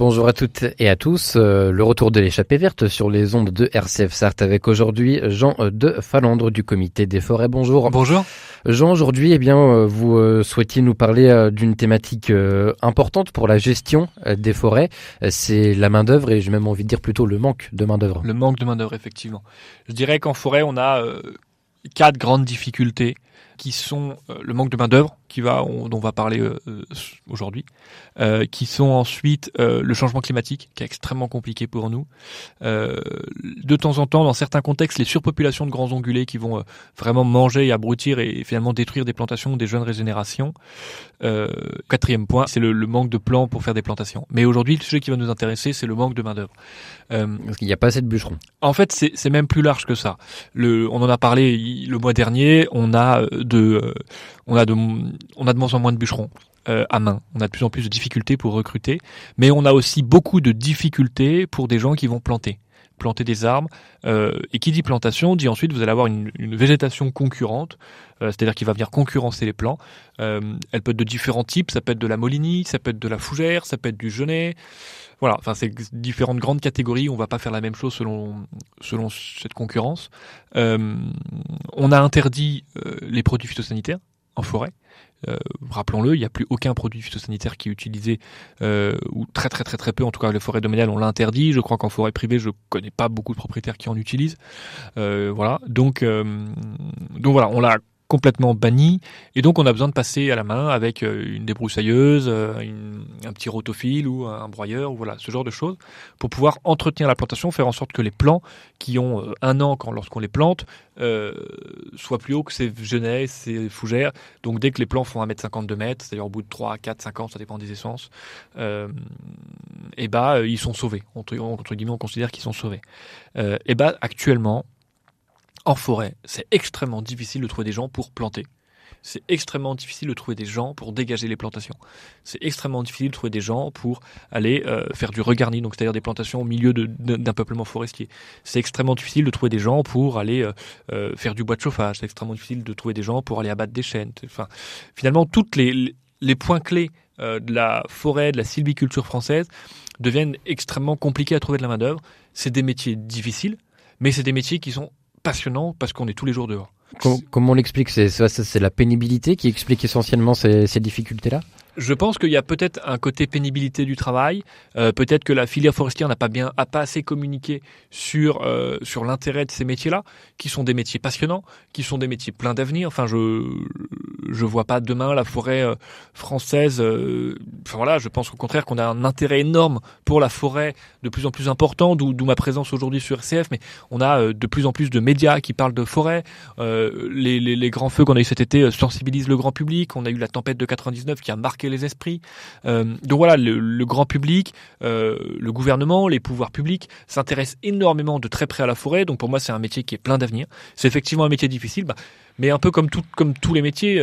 Bonjour à toutes et à tous. Le retour de l'échappée verte sur les ondes de RCF Sarthe avec aujourd'hui Jean de Falandre du comité des forêts. Bonjour. Bonjour. Jean, aujourd'hui, vous souhaitiez nous parler d'une thématique importante pour la gestion des forêts. C'est la main-d'œuvre et j'ai même envie de dire plutôt le manque de main-d'œuvre. Le manque de main-d'œuvre, effectivement. Je dirais qu'en forêt, on a 4 grandes difficultés qui sont le manque de main-d'œuvre, dont on va parler aujourd'hui, qui sont ensuite le changement climatique, qui est extrêmement compliqué pour nous. De temps en temps, dans certains contextes, les surpopulations de grands ongulés qui vont vraiment manger et abrutir et finalement détruire des plantations, des jeunes régénérations. 4e point, c'est le manque de plants pour faire des plantations. Mais aujourd'hui, le sujet qui va nous intéresser, c'est le manque de main-d'œuvre. Parce qu'il n'y a pas assez de bûcherons. En fait, c'est même plus large que ça. On en a parlé le mois dernier. On a de moins en moins de bûcherons à main. On a de plus en plus de difficultés pour recruter, mais on a aussi beaucoup de difficultés pour des gens qui vont planter des arbres. Et qui dit plantation dit ensuite vous allez avoir une végétation concurrente, c'est-à-dire qui va venir concurrencer les plants. Elle peut être de différents types. Ça peut être de la molinie, ça peut être de la fougère, ça peut être du genêt. Voilà, enfin c'est différentes grandes catégories. On va pas faire la même chose selon cette concurrence. On a interdit les produits phytosanitaires en forêt. Rappelons-le, il n'y a plus aucun produit phytosanitaire qui est utilisé, ou très très très très peu, en tout cas les forêts domaniales on l'a interdit. Je crois qu'en forêt privée je connais pas beaucoup de propriétaires qui en utilisent. Voilà, donc voilà, on l'a complètement banni, et donc on a besoin de passer à la main avec une débroussailleuse, un petit rotophile ou un broyeur, ou voilà, ce genre de choses, pour pouvoir entretenir la plantation, faire en sorte que les plants qui ont 1 an lorsqu'on les plante soient plus hauts que ces genêts, ces fougères. Donc dès que les plants font 1m50, 2 mètres, c'est-à-dire au bout de 3, 4, 5 ans, ça dépend des essences, ils sont sauvés. Entre guillemets, on considère qu'ils sont sauvés. Actuellement, en forêt, c'est extrêmement difficile de trouver des gens pour planter. C'est extrêmement difficile de trouver des gens pour dégager les plantations. C'est extrêmement difficile de trouver des gens pour aller faire du regarni, donc c'est-à-dire des plantations au milieu d'un peuplement forestier. C'est extrêmement difficile de trouver des gens pour aller faire du bois de chauffage. C'est extrêmement difficile de trouver des gens pour aller abattre des chênes. Enfin, finalement, toutes les points clés de la forêt, de la sylviculture française deviennent extrêmement compliqués à trouver de la main-d'œuvre. C'est des métiers difficiles, mais c'est des métiers qui sont passionnant parce qu'on est tous les jours dehors. Comment on l'explique ? C'est la pénibilité qui explique essentiellement ces difficultés-là ? Je pense qu'il y a peut-être un côté pénibilité du travail, peut-être que la filière forestière n'a pas assez communiqué sur l'intérêt de ces métiers-là, qui sont des métiers passionnants, qui sont des métiers pleins d'avenir. Enfin, je vois pas demain la forêt française. Je pense au contraire qu'on a un intérêt énorme pour la forêt, de plus en plus important, d'où ma présence aujourd'hui sur RCF. Mais on a de plus en plus de médias qui parlent de forêt. Les grands feux qu'on a eu cet été sensibilisent le grand public. On a eu la tempête de 99 qui a marqué les esprits. Donc voilà, le grand public, le gouvernement, les pouvoirs publics s'intéressent énormément de très près à la forêt. Donc pour moi, c'est un métier qui est plein d'avenir. C'est effectivement un métier difficile, mais un peu comme tous les métiers,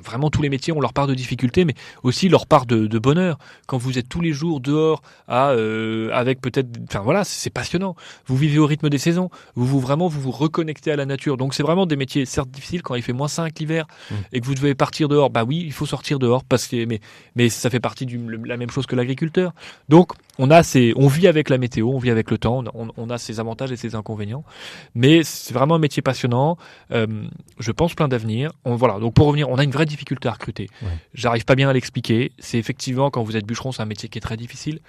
vraiment tous les métiers ont leur part de difficulté, mais aussi leur part de bonheur. Quand vous êtes tous les jours dehors, avec peut-être, c'est passionnant. Vous vivez au rythme des saisons. Vous vous reconnectez à la nature. Donc c'est vraiment des métiers certes difficiles quand il fait -5 l'hiver et que vous devez partir dehors. Bah oui, il faut sortir dehors mais ça fait partie la même chose que l'agriculteur. Donc on vit avec la météo, on vit avec le temps. On a ses avantages et ses inconvénients, mais c'est vraiment un métier passionnant. Je pense plein d'avenir. Donc pour revenir, on a une vraie difficulté à recruter. Ouais. J'arrive pas bien à l'expliquer. C'est effectivement, quand vous êtes bûcheron, c'est un métier qui est très difficile.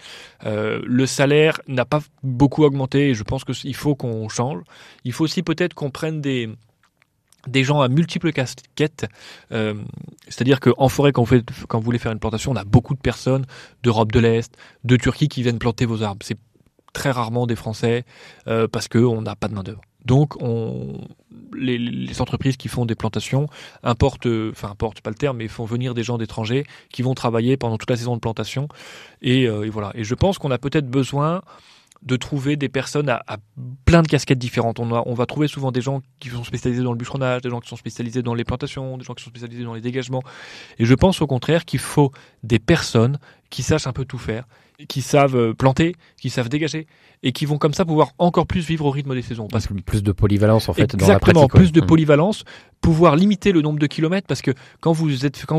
Le salaire n'a pas beaucoup augmenté et je pense qu'il faut qu'on change. Il faut aussi peut-être qu'on prenne des gens à multiples casquettes, c'est-à-dire qu'en forêt, quand vous voulez faire une plantation, on a beaucoup de personnes d'Europe de l'Est, de Turquie qui viennent planter vos arbres. C'est très rarement des Français parce qu'on n'a pas de main-d'œuvre. Donc les entreprises qui font des plantations importent pas le terme, mais font venir des gens d'étrangers qui vont travailler pendant toute la saison de plantation. Et voilà. Et je pense qu'on a peut-être besoin de trouver des personnes à plein de casquettes différentes. On va trouver souvent des gens qui sont spécialisés dans le bûcheronnage, des gens qui sont spécialisés dans les plantations, des gens qui sont spécialisés dans les dégagements. Et je pense au contraire qu'il faut des personnes qui sachent un peu tout faire, qui savent planter, qui savent dégager, et qui vont comme ça pouvoir encore plus vivre au rythme des saisons. Parce que plus de polyvalence en fait. Exactement, dans la pratique. Plus de polyvalence, pouvoir limiter le nombre de kilomètres, parce que quand vous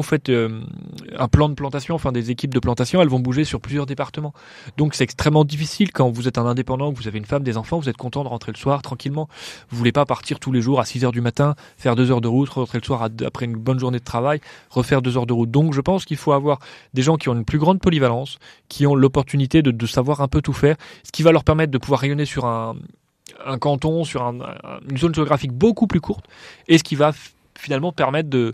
faites un plan de plantation, enfin des équipes de plantation, elles vont bouger sur plusieurs départements. Donc c'est extrêmement difficile quand vous êtes un indépendant, que vous avez une femme, des enfants, vous êtes content de rentrer le soir tranquillement. Vous voulez pas partir tous les jours à 6h du matin, faire 2 heures de route, rentrer le soir après une bonne journée de travail, refaire 2 heures de route. Donc je pense qu'il faut avoir des gens qui ont une plus grande polyvalence, qui ont l'opportunité de savoir un peu tout faire, ce qui va leur permettre de pouvoir rayonner sur un canton, sur une zone géographique beaucoup plus courte, et ce qui va finalement permettre de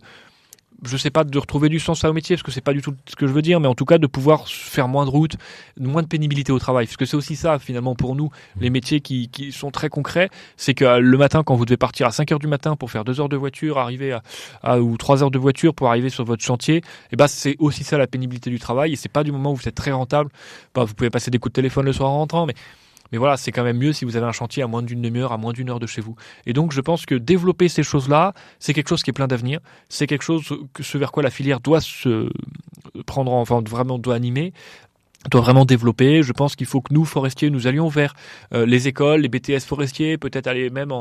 retrouver du sens au métier, parce que c'est pas du tout ce que je veux dire, mais en tout cas de pouvoir faire moins de routes, moins de pénibilité au travail, parce que c'est aussi ça finalement pour nous, les métiers qui sont très concrets, c'est que le matin, quand vous devez partir à 5h du matin pour faire 2 heures de voiture, arriver ou 3 heures de voiture pour arriver sur votre chantier, et ben c'est aussi ça la pénibilité du travail, et c'est pas du moment où vous êtes très rentable, vous pouvez passer des coups de téléphone le soir en rentrant, mais voilà, c'est quand même mieux si vous avez un chantier à moins d'une demi-heure, à moins d'une heure de chez vous. Et donc, je pense que développer ces choses-là, c'est quelque chose qui est plein d'avenir. C'est quelque chose ce vers quoi la filière doit se prendre, enfin, vraiment doit animer, doit vraiment développer. Je pense qu'il faut que nous, forestiers, nous allions vers les écoles, les BTS forestiers, peut-être aller même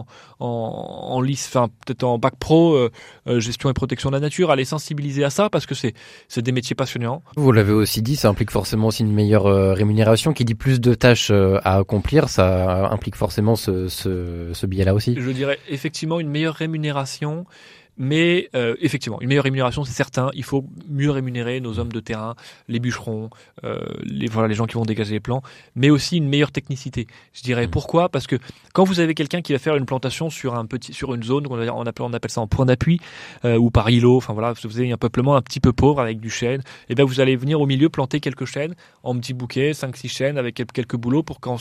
en lice, enfin peut-être en bac pro, gestion et protection de la nature, aller sensibiliser à ça, parce que c'est des métiers passionnants. Vous l'avez aussi dit, ça implique forcément aussi une meilleure rémunération. Qui dit plus de tâches à accomplir, ça implique forcément ce biais-là aussi. Je dirais effectivement une meilleure rémunération. Mais effectivement, une meilleure rémunération, c'est certain. Il faut mieux rémunérer nos hommes de terrain, les bûcherons, les gens qui vont dégager les plants, mais aussi une meilleure technicité. Je dirais pourquoi ? Parce que quand vous avez quelqu'un qui va faire une plantation sur une zone, on appelle ça en point d'appui ou par îlot. Enfin voilà, vous avez un peuplement un petit peu pauvre avec du chêne. Et ben vous allez venir au milieu planter quelques chênes en petits bouquets, 5-6 chênes avec quelques bouleaux pour quand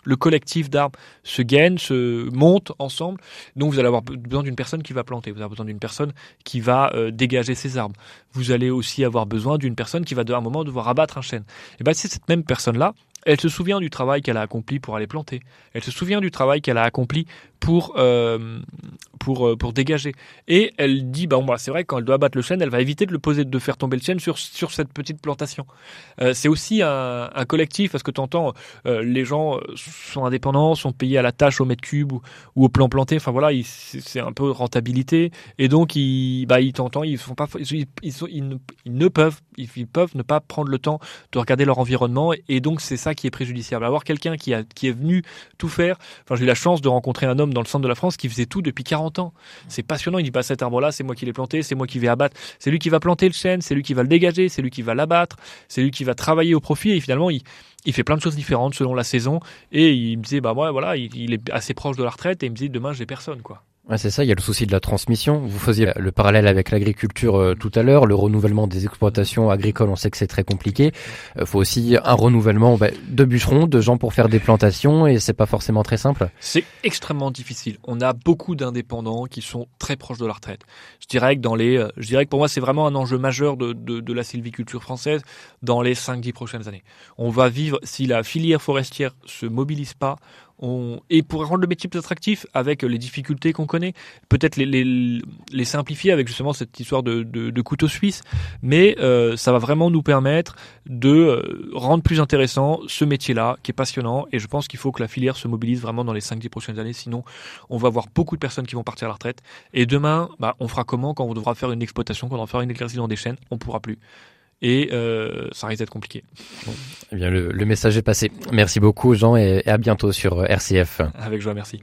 le collectif d'arbres se gaine, se monte ensemble. Donc vous allez avoir besoin d'une personne qui va planter. Vous avez besoin d'une personne qui va dégager ses arbres. Vous allez aussi avoir besoin d'une personne qui va à un moment devoir abattre un chêne. Et bien c'est cette même personne-là, elle se souvient du travail qu'elle a accompli pour aller planter. Elle se souvient du travail qu'elle a accompli pour dégager. Et elle dit, c'est vrai que quand elle doit abattre le chêne, elle va éviter de faire tomber le chêne sur cette petite plantation. C'est aussi un collectif, parce que tu entends, les gens sont indépendants, sont payés à la tâche au mètre cube ou au plan planté. Enfin voilà, c'est un peu rentabilité. Et donc, ils t'entendent, ils peuvent ne pas prendre le temps de regarder leur environnement. Et donc, c'est ça qui est préjudiciable. Avoir quelqu'un qui est venu tout faire. Enfin, j'ai eu la chance de rencontrer un homme dans le centre de la France qui faisait tout depuis 40 ans. C'est passionnant. Il dit, cet arbre-là, c'est moi qui l'ai planté, c'est moi qui vais abattre. C'est lui qui va planter le chêne, c'est lui qui va le dégager, c'est lui qui va l'abattre, c'est lui qui va travailler au profit. Et finalement, il fait plein de choses différentes selon la saison. Et il me disait, il est assez proche de la retraite. Et il me disait, demain, j'ai personne, quoi. Ouais, c'est ça, il y a le souci de la transmission. Vous faisiez le parallèle avec l'agriculture tout à l'heure, le renouvellement des exploitations agricoles, on sait que c'est très compliqué. Faut aussi un renouvellement de bûcherons, de gens pour faire des plantations, et c'est pas forcément très simple. C'est extrêmement difficile. On a beaucoup d'indépendants qui sont très proches de la retraite. Je dirais que pour moi, c'est vraiment un enjeu majeur de la sylviculture française dans les 5-10 prochaines années. On va vivre, si la filière forestière se mobilise pas, et pour rendre le métier plus attractif, avec les difficultés qu'on connaît, peut-être les simplifier avec justement cette histoire de couteau suisse, mais ça va vraiment nous permettre de rendre plus intéressant ce métier-là, qui est passionnant, et je pense qu'il faut que la filière se mobilise vraiment dans les 5-10 prochaines années, sinon on va avoir beaucoup de personnes qui vont partir à la retraite, et demain, on fera comment quand on devra faire une exploitation, quand on devra faire une éclaircie dans des chênes, on pourra plus. Et ça risque d'être compliqué. Bon, eh bien, le message est passé. Merci beaucoup Jean et à bientôt sur RCF. Avec joie, merci.